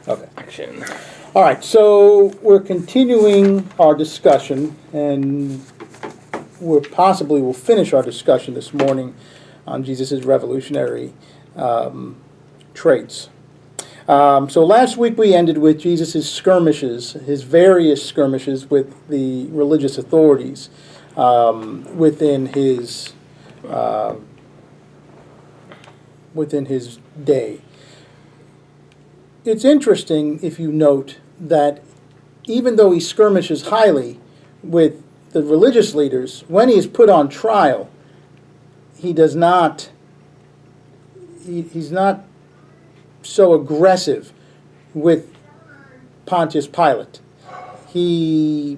Okay. Action. All right, so we're continuing our discussion, and we'll finish our discussion this morning on Jesus' revolutionary traits. So last week we ended with Jesus' skirmishes, his various skirmishes with the religious authorities within his day. It's interesting, if you note, that even though he skirmishes highly with the religious leaders, when he is put on trial, he does not, he's not so aggressive with Pontius Pilate. His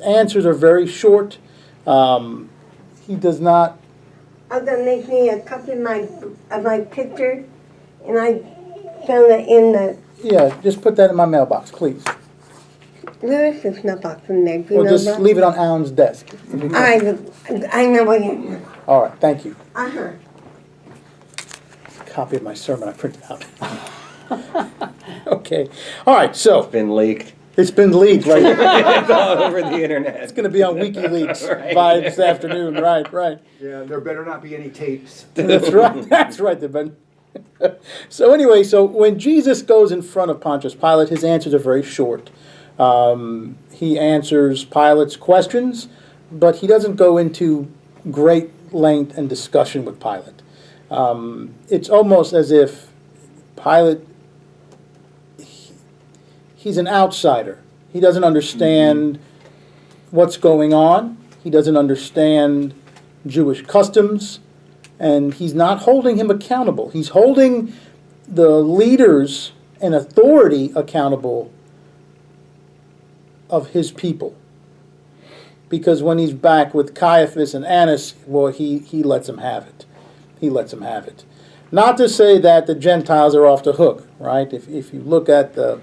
answers are very short. He does not. I was gonna make me a copy of my picture, and I found it in the. Yeah, just put that in my mailbox, please. There is this mailbox in there. Do you Or know just that? leave it on Alan's desk. I know what you. All right, thank you. Copy of my sermon I printed out. Okay. All right, so It's been leaked. it's been leaked, right? It's all over the internet. It's going to be on WikiLeaks Right. by this afternoon. Right. Yeah, there better not be any tapes. That's right. That's right, Ben. So anyway, so when Jesus goes in front of Pontius Pilate, his answers are very short. He answers Pilate's questions, but he doesn't go into great length and discussion with Pilate. It's almost as if Pilate, he's an outsider. He doesn't understand what's going on. He doesn't understand Jewish customs, and he's not holding him accountable. He's holding the leaders and authority accountable of his people. Because when he's back with Caiaphas and Annas, well, he lets him have it. He lets him have it. Not to say that the Gentiles are off the hook, right? If you look at the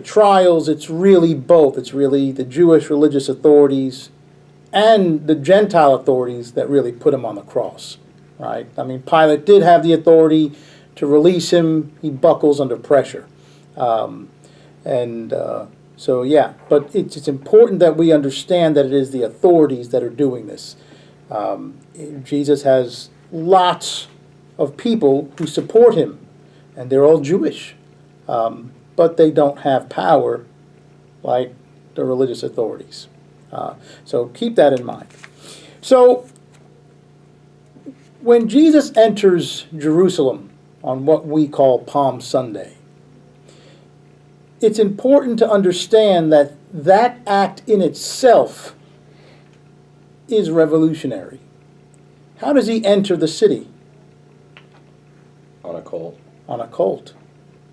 trials, it's really both. It's really the Jewish religious authorities and the Gentile authorities that really put him on the cross, right? I mean, Pilate did have the authority to release him. He buckles under pressure. So yeah, but it's important that we understand that it is the authorities that are doing this. Jesus has lots of people who support him, and they're all Jewish, but they don't have power like the religious authorities. So keep that in mind. So when Jesus enters Jerusalem on what we call Palm Sunday, it's important to understand that that act in itself is revolutionary. How does he enter the city? On a colt. On a colt.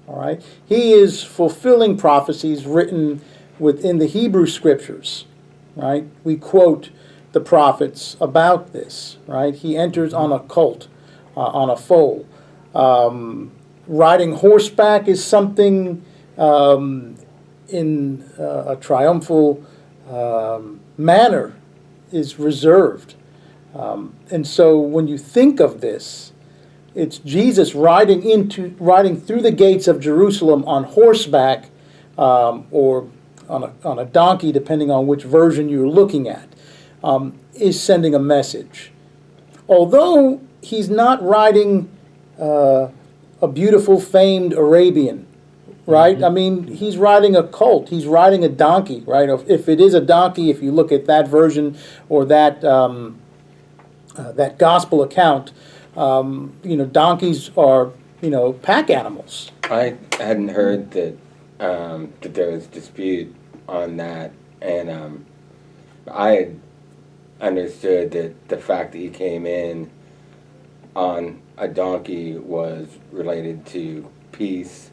All right? He is fulfilling prophecies written within the Hebrew scriptures, right? We quote the prophets about this, right? He enters on a colt, on a foal. Riding horseback is something in a triumphal manner is reserved. And so when you think of this, it's Jesus riding through the gates of Jerusalem on horseback or on a donkey, depending on which version you're looking at, is sending a message. Although he's not riding a beautiful, famed Arabian, right? I mean, he's riding a colt. He's riding a donkey, right? If it is a donkey, if you look at that version or that gospel account, donkeys are, pack animals. I hadn't heard that there was dispute on that, and I had understood that the fact that he came in on a donkey was related to peace,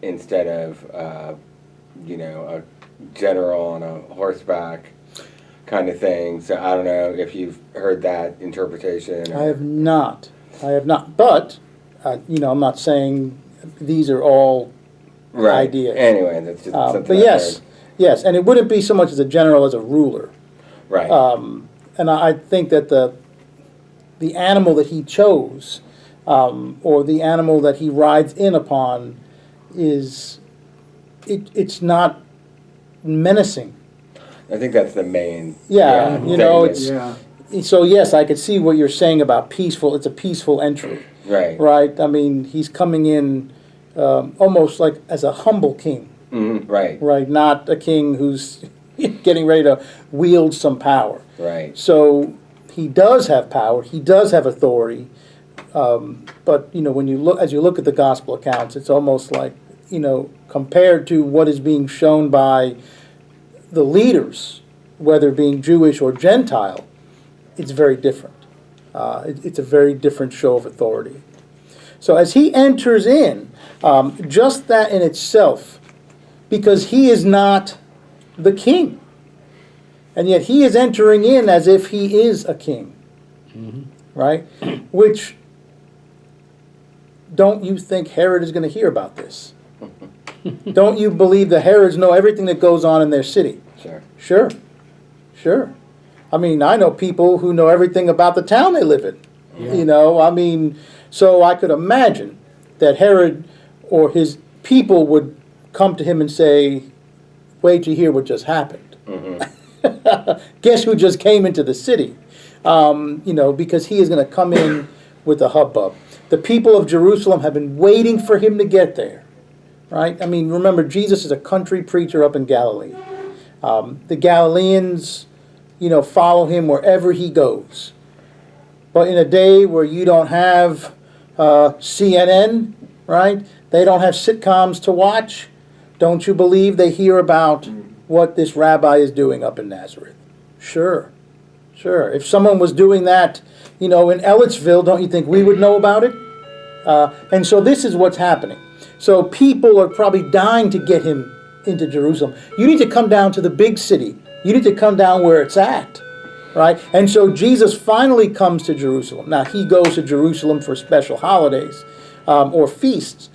instead of a general on a horseback kind of thing. So I don't know if you've heard that interpretation. I have not. But, I'm not saying these are all ideas. Anyway, that's just something but yes, and it wouldn't be so much as a general as a ruler. Right. And I think that the animal that he chose or the animal that he rides in upon it's not menacing. I think that's the main. Yeah, you know, thing. Yeah. so yes, I could see what you're saying about peaceful. It's a peaceful entry, Right. right? I mean, he's coming in almost like as a humble king, Right. right? Not a king who's getting ready to wield some power. Right. So he does have power. He does have authority. But you know, when you look, as you look at the gospel accounts, it's almost like, you know, compared to what is being shown by the leaders, whether being Jewish or Gentile, it's very different. It's a very different show of authority. So as he enters in, just that in itself, because he is not the king, and yet he is entering in as if he is a king, right? Which, don't you think Herod is going to hear about this? Don't you believe the Herods know everything that goes on in their city? Sure. Sure, sure. I mean, I know people who know everything about the town they live in. Yeah. You know, I mean, so I could imagine that Herod or his people would come to him and say, wait till you hear what just happened. Guess who just came into the city? You know, because he is going to come in with a hubbub. The people of Jerusalem have been waiting for him to get there, right? I mean, remember, Jesus is a country preacher up in Galilee. The Galileans, you know, follow him wherever he goes. But in a day where you don't have CNN, right? They don't have sitcoms to watch. Don't you believe they hear about what this rabbi is doing up in Nazareth? Sure, sure. If someone was doing that, you know, in Ellettsville, don't you think we would know about it? And so this is what's happening. So people are probably dying to get him into Jerusalem. You need to come down to the big city. You need to come down where it's at, right? And so Jesus finally comes to Jerusalem. Now, he goes to Jerusalem for special holidays or feasts.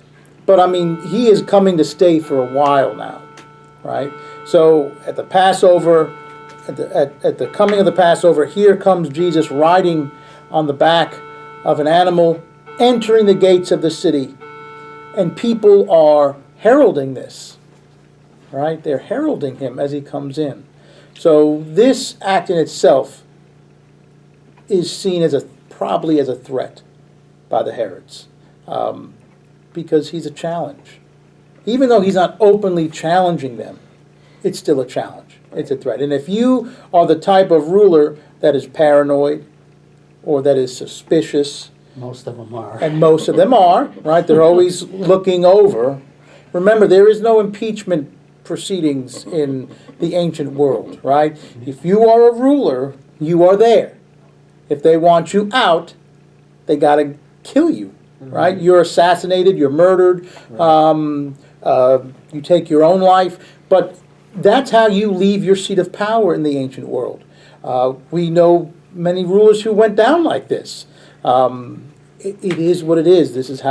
But, I mean, he is coming to stay for a while now, right? So at the Passover, at the coming of the Passover, here comes Jesus riding on the back of an animal, entering the gates of the city. And people are heralding this, right? They're heralding him as he comes in. So this act in itself is seen as probably as a threat by the Herods, because he's a challenge. Even though he's not openly challenging them, it's still a challenge. It's a threat. And if you are the type of ruler that is paranoid or that is suspicious, Most of them are. and most of them are, right? They're always looking over. Remember, there is no impeachment proceedings in the ancient world, right? If you are a ruler, you are there. If they want you out, they got to kill you, right? You're assassinated, you're murdered, you take your own life. But that's how you leave your seat of power in the ancient world. We know many rulers who went down like this. It is what it is. This is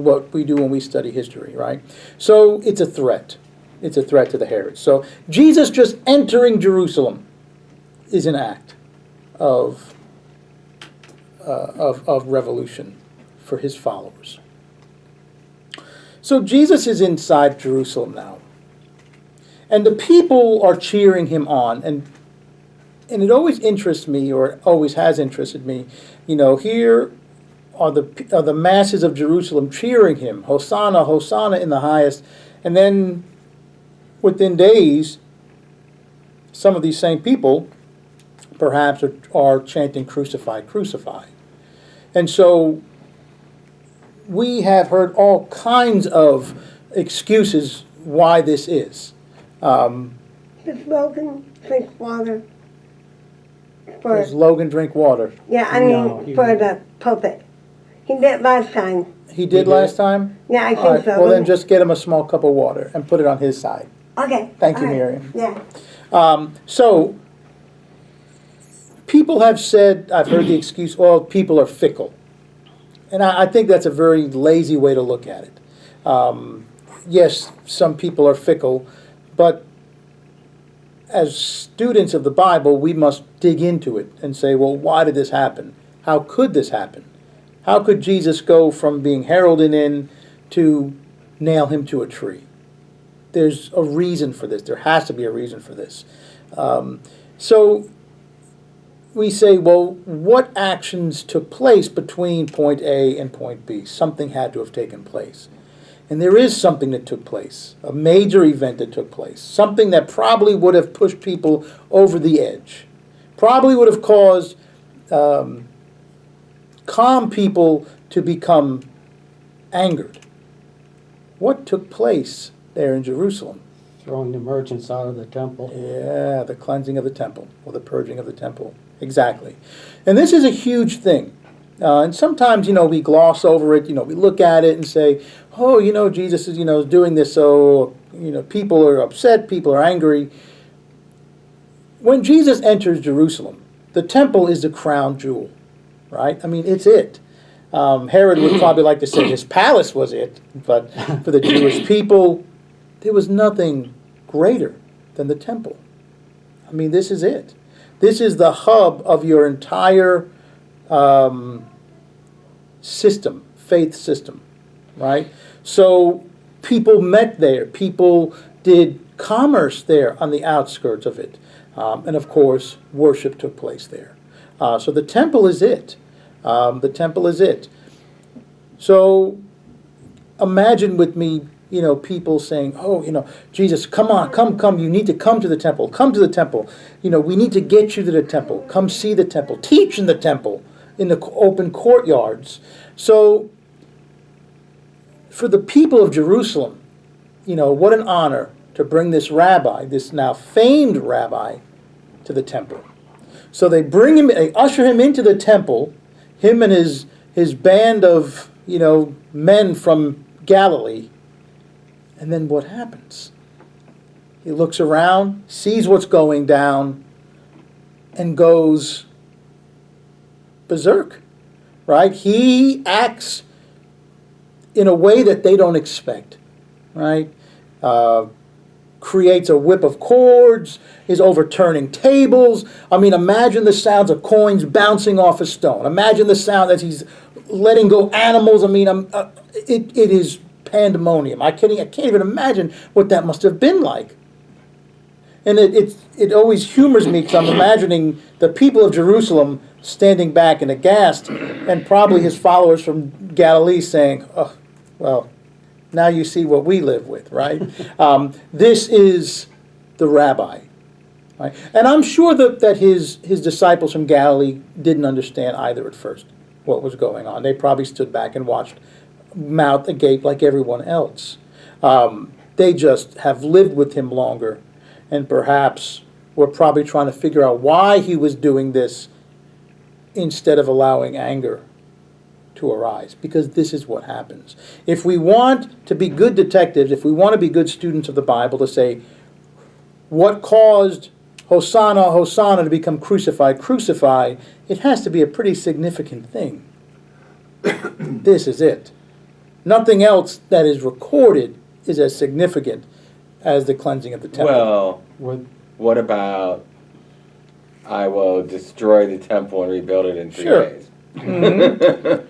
what we do when we study history, right? So it's a threat. It's a threat to the Herods. So Jesus just entering Jerusalem is an act of revolution for his followers. So Jesus is inside Jerusalem now, and the people are cheering him on, and it always interests me, or it always has interested me. You know, here are the masses of Jerusalem cheering him, Hosanna, Hosanna in the highest, and then within days, some of these same people perhaps are chanting, crucify, crucify. And so we have heard all kinds of excuses why this is. Does Logan drink water? Does Logan drink water? Yeah, I No, mean, he for won't. the pulpit. He did last time. He did did. last time? Yeah, I All think right, so. well then just get him a small cup of water and put it on his side. Okay. Thank you, all right. Miriam. Yeah. So, people have said, I've heard the excuse, well, people are fickle. And I think that's a very lazy way to look at it. Yes, some people are fickle, but as students of the Bible, we must dig into it and say, well, why did this happen? How could this happen? How could Jesus go from being heralded in to nail him to a tree? There's a reason for this. There has to be a reason for this. So we say, well, what actions took place between point A and point B? Something had to have taken place. And there is something that took place, a major event that took place, something that probably would have pushed people over the edge, probably would have caused calm people to become angered. What took place there in Jerusalem? Throwing the merchants out of the temple. Yeah, the cleansing of the temple, or the purging of the temple. Exactly. And this is a huge thing. And sometimes, we gloss over it, we look at it and say, oh, Jesus is, doing this, so, people are upset, people are angry. When Jesus enters Jerusalem, the temple is the crown jewel, right? I mean, it's it. Herod would probably like to say his palace was it, but for the Jewish people, there was nothing greater than the temple. I mean, this is it. This is the hub of your entire system, faith system, right? So people met there. People did commerce there on the outskirts of it. And of course, worship took place there. So the temple is it. The temple is it. So imagine with me, people saying, oh, Jesus, come on, come, you need to come to the temple, we need to get you to the temple, come see the temple, teach in the temple, in the open courtyards. So for the people of Jerusalem, what an honor to bring this rabbi, this now famed rabbi, to the temple. So they bring him, they usher him into the temple, him and his band of, men from Galilee. And then what happens? He looks around, sees what's going down, and goes berserk, right? He acts in a way that they don't expect, right? Creates a whip of cords, is overturning tables. I mean, imagine the sounds of coins bouncing off a stone. Imagine the sound as he's letting go animals. I mean, it is pandemonium. I can't even imagine what that must have been like. And it always humors me because I'm imagining the people of Jerusalem standing back and aghast, and probably his followers from Galilee saying, oh, well, now you see what we live with, right? This is the rabbi. Right? And I'm sure that his disciples from Galilee didn't understand either at first what was going on. They probably stood back and watched, mouth agape like everyone else. They just have lived with him longer, and perhaps were probably trying to figure out why he was doing this instead of allowing anger to arise, because this is what happens. If we want to be good detectives, if we want to be good students of the Bible, to say, what caused Hosanna, Hosanna to become crucified, crucified, it has to be a pretty significant thing. This is it. Nothing else that is recorded is as significant as the cleansing of the temple. Well, what about, I will destroy the temple and rebuild it in 3 Sure. days? Mm-hmm.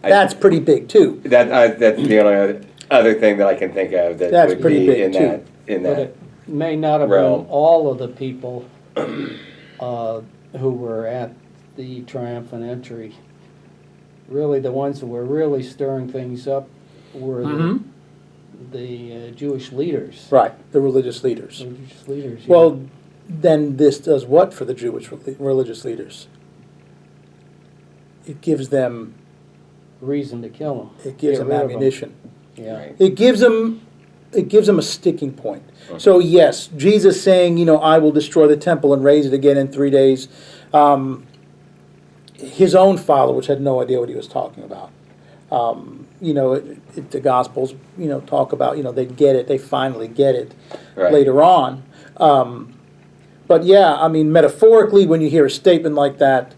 That's pretty big too. That's the only other thing that I can think of that That's would pretty be big, in too. that But it may not have realm. been all of the people who were at the triumphant entry. Really, the ones who were really stirring things up were the Jewish leaders. Right, the religious leaders. Religious leaders. yeah. Well, then this does what for the Jewish religious leaders? It gives them Reason to kill them. It gives them ammunition. Yeah. Right. It gives them a sticking point. So yes, Jesus saying, I will destroy the temple and raise it again in 3 days. His own followers had no idea what he was talking about. The Gospels, talk about, they get it. They finally get it Right. later on. But yeah, I mean, metaphorically, when you hear a statement like that,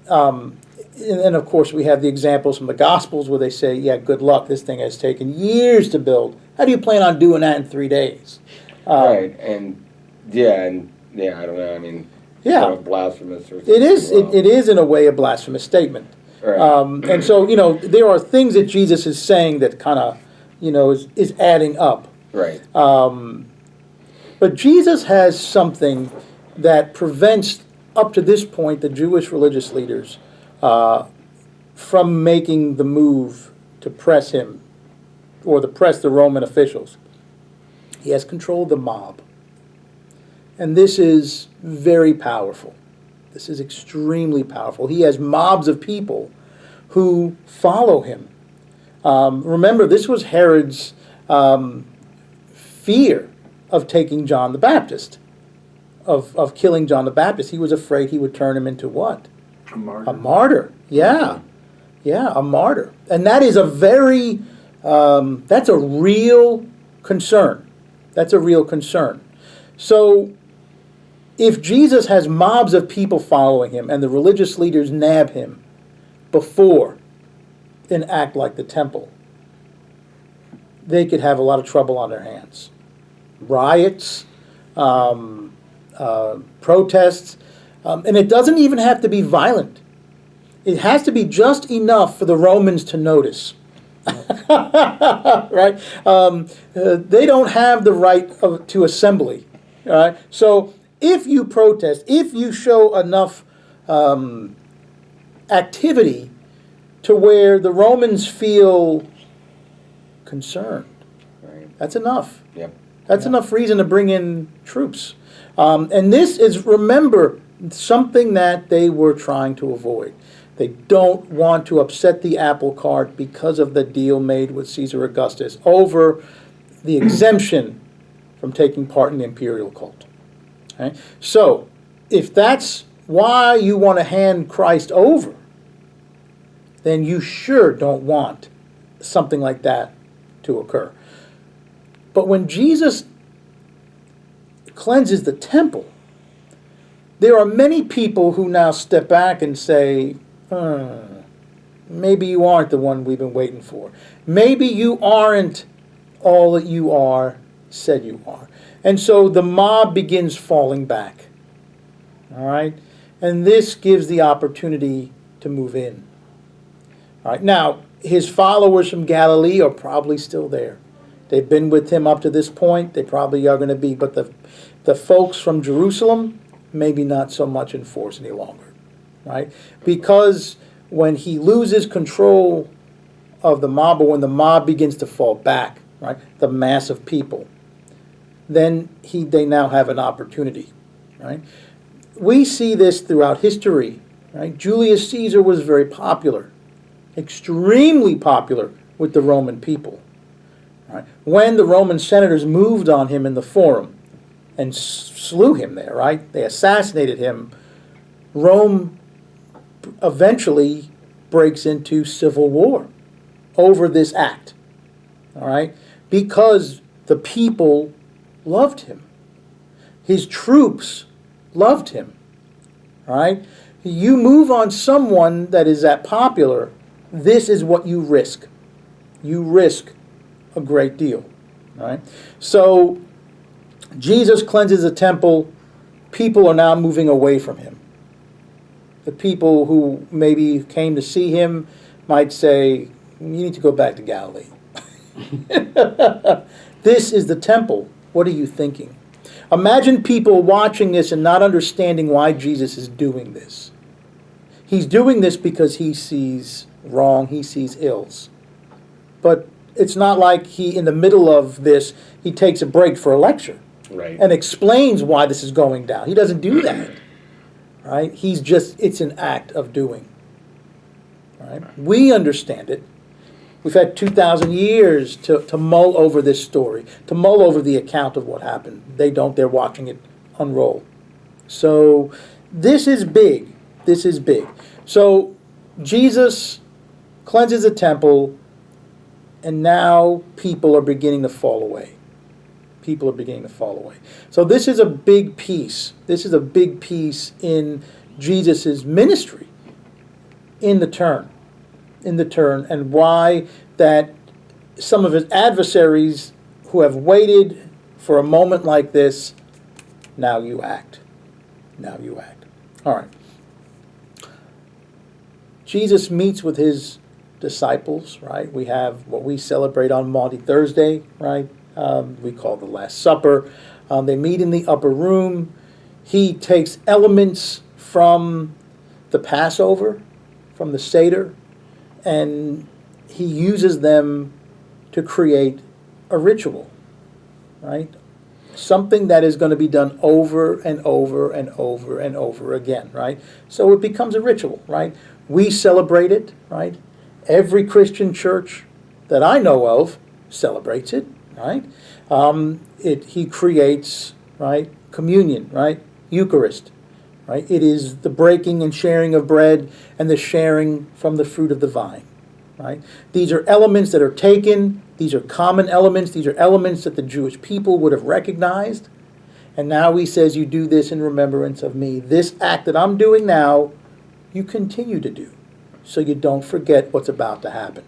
and of course we have the examples from the Gospels where they say, yeah, good luck, this thing has taken years to build. How do you plan on doing that in 3 days? Right, and I don't know, I mean, Yeah. sort of blasphemous or something. It is in a way a blasphemous statement. Right. And so, there are things that Jesus is saying that kind of, is adding up. Right. But Jesus has something that prevents, up to this point, the Jewish religious leaders from making the move to press him or to press the Roman officials. He has control of the mob. And this is very powerful. This is extremely powerful. He has mobs of people who follow him. Remember, this was Herod's fear of taking John the Baptist, of killing John the Baptist. He was afraid he would turn him into what? A martyr. A martyr. Yeah. Yeah, a martyr. And that is that's a real concern. That's a real concern. So, if Jesus has mobs of people following him and the religious leaders nab him before an act like the temple, they could have a lot of trouble on their hands. Riots, protests, and it doesn't even have to be violent. It has to be just enough for the Romans to notice. Right? They don't have the right to assembly. All right? So if you protest, if you show enough activity to where the Romans feel concerned, Right. that's enough. Yep. That's enough reason to bring in troops. And this is, remember, something that they were trying to avoid. They don't want to upset the apple cart because of the deal made with Caesar Augustus over the exemption from taking part in the imperial cult. Okay? So, if that's why you want to hand Christ over, then you sure don't want something like that to occur. But when Jesus cleanses the temple, there are many people who now step back and say, maybe you aren't the one we've been waiting for. Maybe you aren't all that you are said you are. And so the mob begins falling back. All right? And this gives the opportunity to move in. All right? Now, his followers from Galilee are probably still there. They've been with him up to this point. They probably are going to be. But the folks from Jerusalem, maybe not so much in force any longer. Right? Because when he loses control of the mob, or when the mob begins to fall back, right, the mass of people, then they now have an opportunity. Right? We see this throughout history. Right? Julius Caesar was very popular, extremely popular with the Roman people. Right? When the Roman senators moved on him in the Forum and slew him there, right? They assassinated him. Rome eventually breaks into civil war over this act, all right? Because the people loved him. His troops loved him, all right? You move on someone that is that popular, this is what you risk. You risk a great deal, all right? So Jesus cleanses the temple. People are now moving away from him. The people who maybe came to see him might say, you need to go back to Galilee. This is the temple. What are you thinking? Imagine people watching this and not understanding why Jesus is doing this. He's doing this because he sees wrong, he sees ills. But it's not like he, in the middle of this, he takes a break for a lecture. Right. And explains why this is going down. He doesn't do that. Right? It's an act of doing. Right? We understand it. We've had 2,000 years to mull over this story, to mull over the account of what happened. They don't, they're watching it unroll. So this is big. This is big. So Jesus cleanses the temple, and now people are beginning to fall away. People are beginning to fall away. So this is a big piece. This is a big piece in Jesus' ministry in the turn, and why that some of his adversaries who have waited for a moment like this, now you act. Now you act. All right. Jesus meets with his disciples, right? We have what we celebrate on Maundy Thursday, right? We call the Last Supper. They meet in the upper room. He takes elements from the Passover, from the Seder, and he uses them to create a ritual, right? Something that is going to be done over and over and over and over again, right? So it becomes a ritual, right? We celebrate it, right? Every Christian church that I know of celebrates it, right? He creates, right, communion, right, Eucharist, right? It is the breaking and sharing of bread and the sharing from the fruit of the vine, right? These are elements that are taken. These are common elements. These are elements that the Jewish people would have recognized. And now he says, you do this in remembrance of me. This act that I'm doing now, you continue to do, so you don't forget what's about to happen,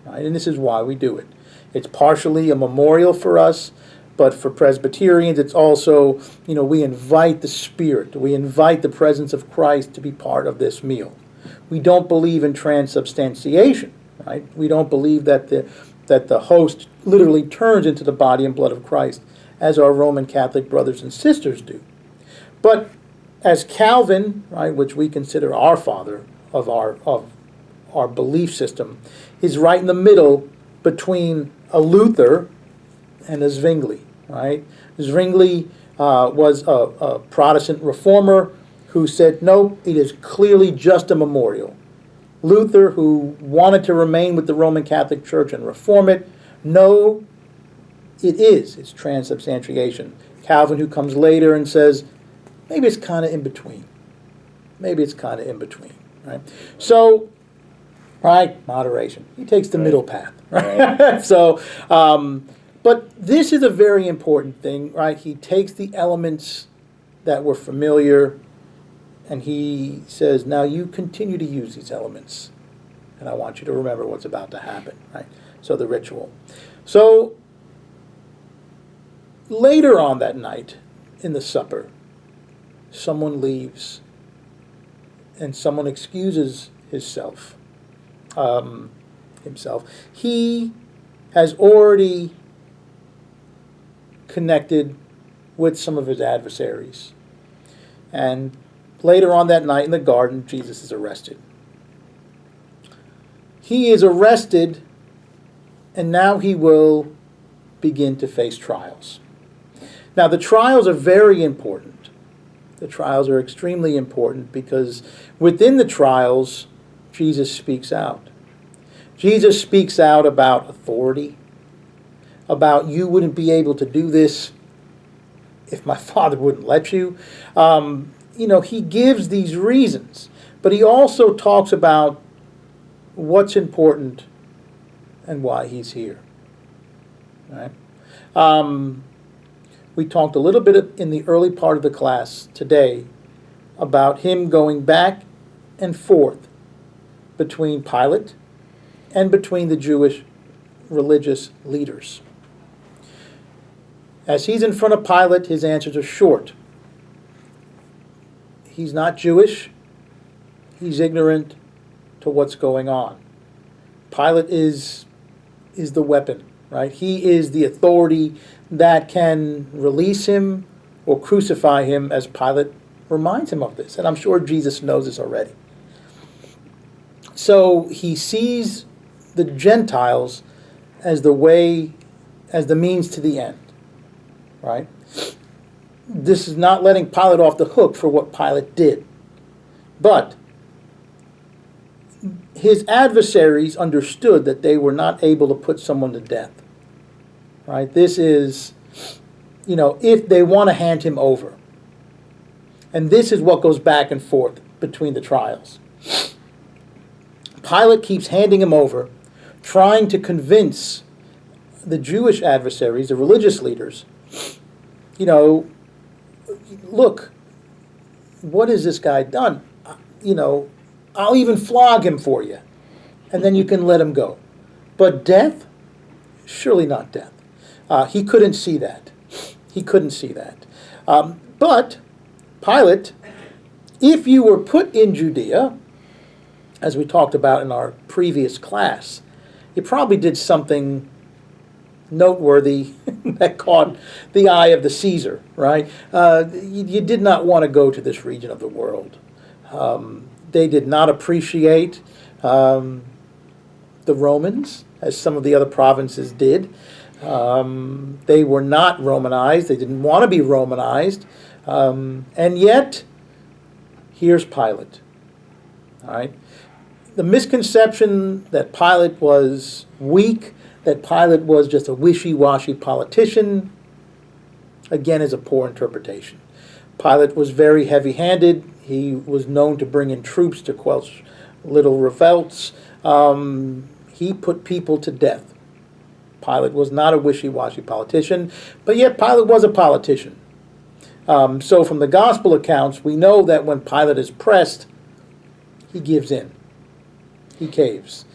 right? And this is why we do it. It's partially a memorial for us, but for Presbyterians, it's also, we invite the Spirit. We invite the presence of Christ to be part of this meal. We don't believe in transubstantiation, right? We don't believe that the host literally turns into the body and blood of Christ, as our Roman Catholic brothers and sisters do. But as Calvin, right, which we consider our father of our belief system, is right in the middle between a Luther and a Zwingli, right? Zwingli was a Protestant reformer who said, no, it is clearly just a memorial. Luther, who wanted to remain with the Roman Catholic Church and reform it, no, it's transubstantiation. Calvin, who comes later and says, maybe it's kind of in between. Maybe it's kind of in between, right? So, right, moderation. He takes the middle path, right? So, but this is a very important thing, right? He takes the elements that were familiar and he says, now you continue to use these elements. And I want you to remember what's about to happen, right? So the ritual. So later on that night in the supper, someone leaves and someone excuses himself. He has already connected with some of his adversaries. And later on that night in the garden, Jesus is arrested. He is arrested, and now he will begin to face trials. Now, the trials are very important. The trials are extremely important because within the trials, Jesus speaks out. Jesus speaks out about authority, about you wouldn't be able to do this if my Father wouldn't let you. He gives these reasons, but he also talks about what's important and why he's here. Right? We talked a little bit in the early part of the class today about him going back and forth between Pilate and between the Jewish religious leaders. As he's in front of Pilate, his answers are short. He's not Jewish. He's ignorant to what's going on. Pilate is the weapon, right? He is the authority that can release him or crucify him, as Pilate reminds him of this. And I'm sure Jesus knows this already. So he sees the Gentiles as the way, as the means to the end, right? This is not letting Pilate off the hook for what Pilate did. But his adversaries understood that they were not able to put someone to death. Right? This is, if they want to hand him over. And this is what goes back and forth between the trials. Pilate keeps handing him over, trying to convince the Jewish adversaries, the religious leaders, look, what has this guy done? I'll even flog him for you, and then you can let him go. But death? Surely not death. He couldn't see that. He couldn't see that. But Pilate, if you were put in Judea, as we talked about in our previous class, you probably did something noteworthy that caught the eye of the Caesar, right? You did not want to go to this region of the world. They did not appreciate the Romans, as some of the other provinces did. They were not Romanized. They didn't want to be Romanized. And yet, here's Pilate. All right? The misconception that Pilate was weak, that Pilate was just a wishy-washy politician, again, is a poor interpretation. Pilate was very heavy-handed. He was known to bring in troops to quell little revolts. He put people to death. Pilate was not a wishy-washy politician, but yet Pilate was a politician. So from the gospel accounts, we know that when Pilate is pressed, he gives in. He caves.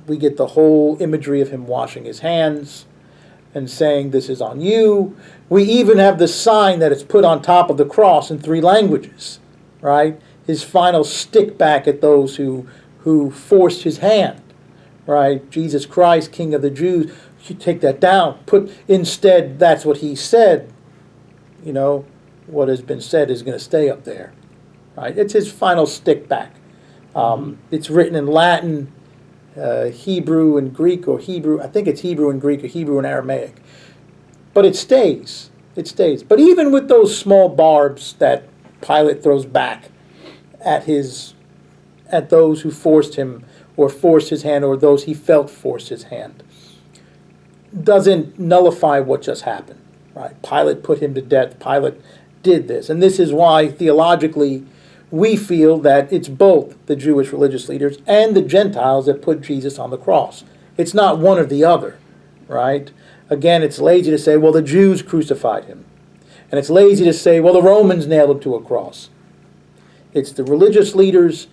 We get the whole imagery of him washing his hands and saying, "This is on you." We even have the sign that is put on top of the cross in 3 languages, right? His final stick back at those who forced his hand, right? Jesus Christ, King of the Jews. You take that down. Put instead, that's what he said. You know, what has been said is going to stay up there, right? It's his final stick back. It's written in Latin, Hebrew and Greek, or Hebrew. I think it's Hebrew and Greek, or Hebrew and Aramaic. But it stays. It stays. But even with those small barbs that Pilate throws back at those who forced him, or forced his hand, or those he felt forced his hand, doesn't nullify what just happened. Right? Pilate put him to death. Pilate did this. And this is why, theologically, we feel that it's both the Jewish religious leaders and the Gentiles that put Jesus on the cross. It's not one or the other, right? Again, it's lazy to say, well, the Jews crucified him. And it's lazy to say, well, the Romans nailed him to a cross. It's the religious leaders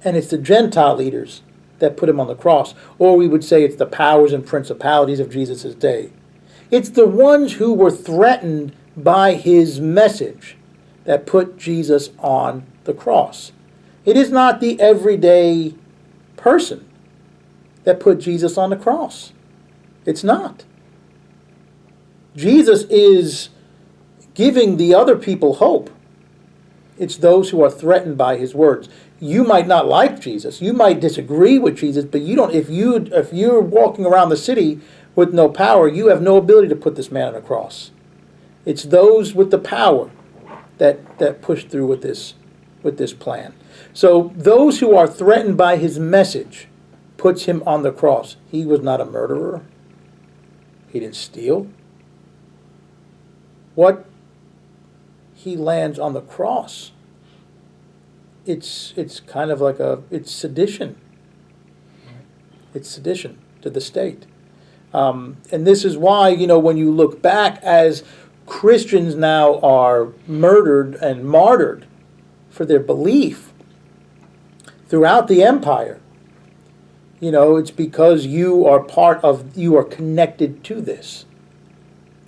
and it's the Gentile leaders that put him on the cross. Or we would say it's the powers and principalities of Jesus' day. It's the ones who were threatened by his message that put Jesus on the cross. It is not the everyday person that put Jesus on the cross. It's not. Jesus is giving the other people hope. It's those who are threatened by his words. You might not like Jesus. You might disagree with Jesus, but you don't. If you're walking around the city with no power, you have no ability to put this man on a cross. It's those with the power that push through with this plan. So those who are threatened by his message puts him on the cross. He was not a murderer. He didn't steal. What he lands on the cross, it's kind of like it's sedition. It's sedition to the state. And this is why, when you look back, as Christians now are murdered and martyred for their belief throughout the empire, it's because you are connected to this.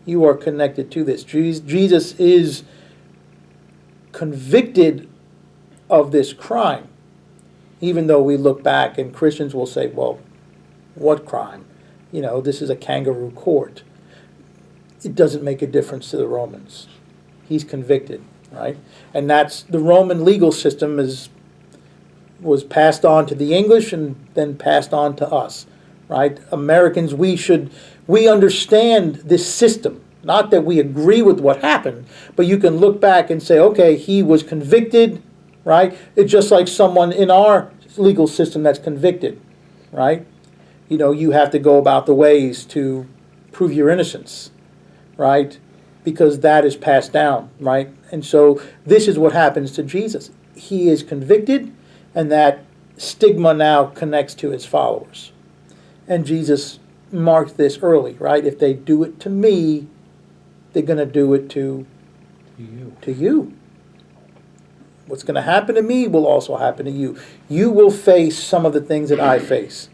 You are connected to this. Jesus is convicted of this crime, even though we look back and Christians will say, well, what crime? This is a kangaroo court. It doesn't make a difference to the Romans. He's convicted, right? And that's the Roman legal system was passed on to the English and then passed on to us, right? Americans, we understand this system. Not that we agree with what happened, but you can look back and say, okay, he was convicted, right? It's just like someone in our legal system that's convicted, right? You have to go about the ways to prove your innocence, right? Because that is passed down, right? And so this is what happens to Jesus. He is convicted, and that stigma now connects to his followers. And Jesus marked this early, right? If they do it to me, they're going to do it to you. What's going to happen to me will also happen to you. You will face some of the things that I face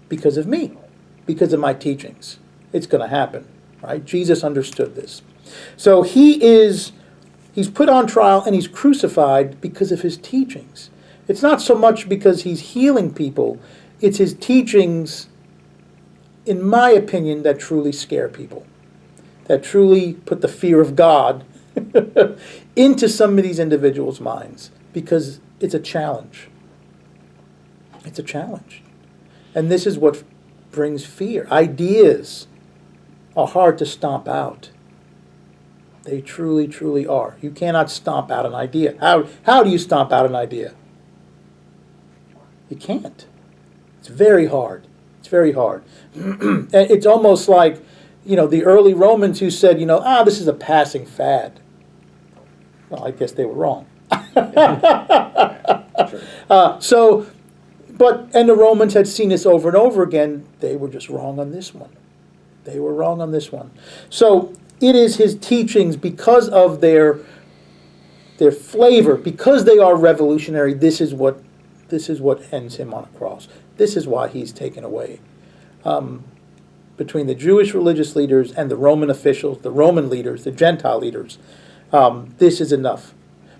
because of me, because of my teachings. It's going to happen, right? Jesus understood this. So he's put on trial and he's crucified because of his teachings. It's not so much because he's healing people, it's his teachings, in my opinion, that truly scare people, that truly put the fear of God into some of these individuals' minds, because it's a challenge. It's a challenge. And this is what brings fear. Ideas are hard to stomp out. They truly, truly are. You cannot stomp out an idea. How do you stomp out an idea? You can't. It's very hard. It's very hard. And it's almost like, the early Romans who said, this is a passing fad. Well, I guess they were wrong. And the Romans had seen this over and over again. They were just wrong on this one. They were wrong on this one. So it is his teachings, because of their flavor, because they are revolutionary. This is what ends him on a cross. This is why he's taken away. Between the Jewish religious leaders and the Roman officials, the Roman leaders, the Gentile leaders, this is enough.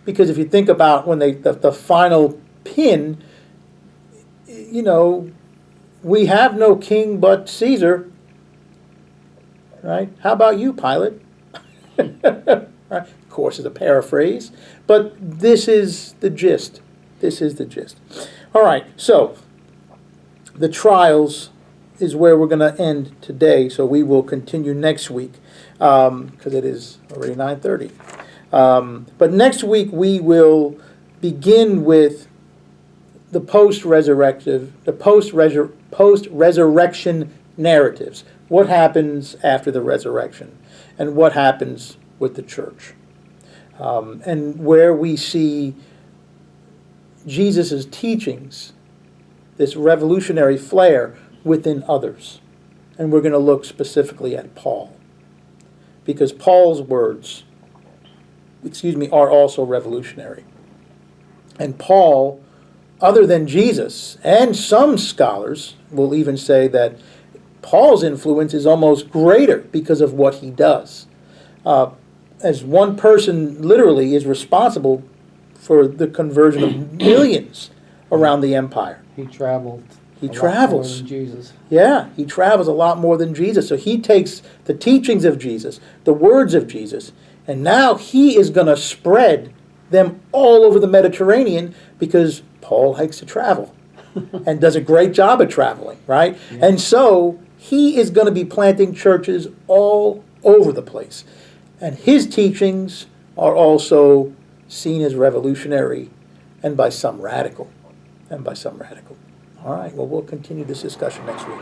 Because if you think about when the final pin, we have no king but Caesar. Right? How about you, Pilate? Right? Of course, it's a paraphrase, but this is the gist. This is the gist. All right, so the trials is where we're going to end today, so we will continue next week, because it is already 9:30. But next week we will begin with the post-resurrection narratives. What happens after the resurrection, and what happens with the church, and where we see Jesus' teachings, this revolutionary flair within others. And we're going to look specifically at Paul, because Paul's words, are also revolutionary. And Paul, other than Jesus, and some scholars will even say that Paul's influence is almost greater because of what he does. As one person literally is responsible for the conversion of millions around the empire. He traveled. He a lot travels. more than Jesus. Yeah, he travels a lot more than Jesus. So he takes the teachings of Jesus, the words of Jesus, and now he is going to spread them all over the Mediterranean, because Paul likes to travel and does a great job at traveling, right? Yeah. And so he is going to be planting churches all over the place. And his teachings are also seen as revolutionary, and by some radical. All right, well, we'll continue this discussion next week.